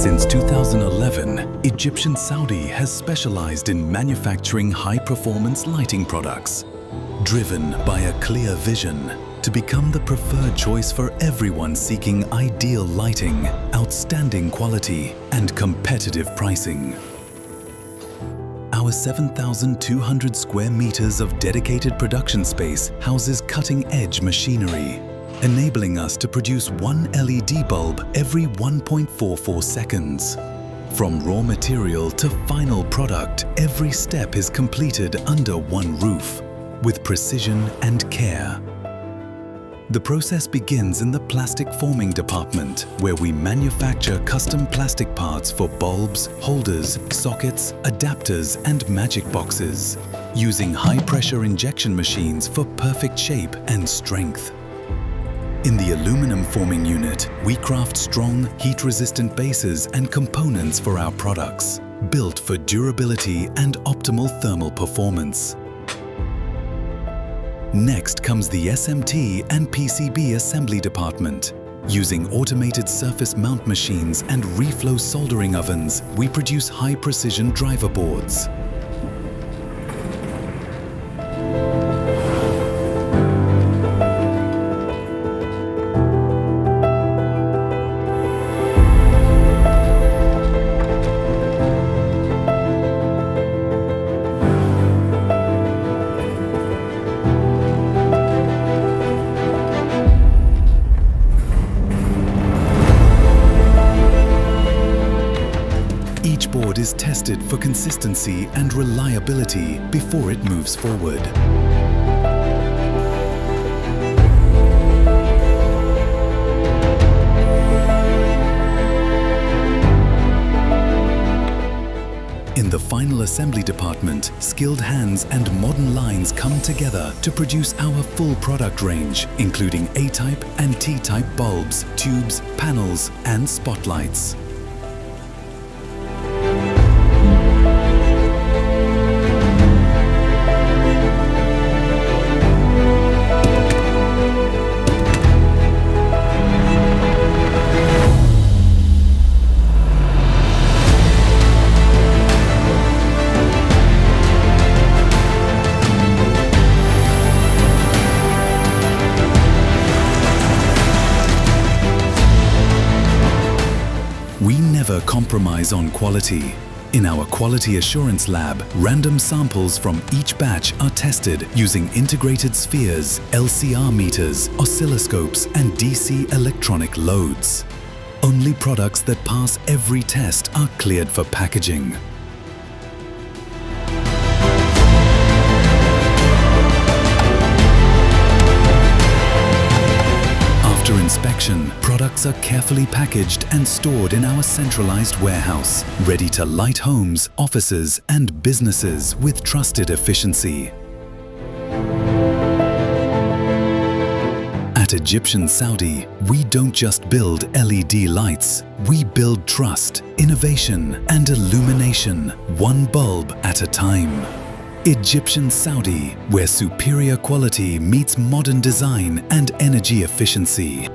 Since 2011, Egyptian Saudi has specialized in manufacturing high-performance lighting products, driven by a clear vision to become the preferred choice for everyone seeking ideal lighting, outstanding quality, and competitive pricing. Our 7,200 square meters of dedicated production space houses cutting-edge machinery, enabling us to produce one LED bulb every 1.44 seconds. From raw material to final product, every step is completed under one roof, with precision and care. The process begins in the plastic forming department, where we manufacture custom plastic parts for bulbs, holders, sockets, adapters, and magic boxes, using high-pressure injection machines for perfect shape and strength. In the aluminum forming unit, we craft strong, heat-resistant bases and components for our products, built for durability and optimal thermal performance. Next comes the SMT and PCB assembly department. Using automated surface mount machines and reflow soldering ovens, we produce high-precision driver boards. Each board is tested for consistency and reliability before it moves forward. In the final assembly department, skilled hands and modern lines come together to produce our full product range, including A-type and T-type bulbs, tubes, panels, and spotlights. We never compromise on quality. In our quality assurance lab, random samples from each batch are tested using integrated spheres, LCR meters, oscilloscopes, and DC electronic loads. Only products that pass every test are cleared for packaging. After inspection, products are carefully packaged and stored in our centralized warehouse, ready to light homes, offices, and businesses with trusted efficiency. At Egyptian Saudi, we don't just build LED lights, we build trust, innovation, and illumination, one bulb at a time. Egyptian Saudi, where superior quality meets modern design and energy efficiency.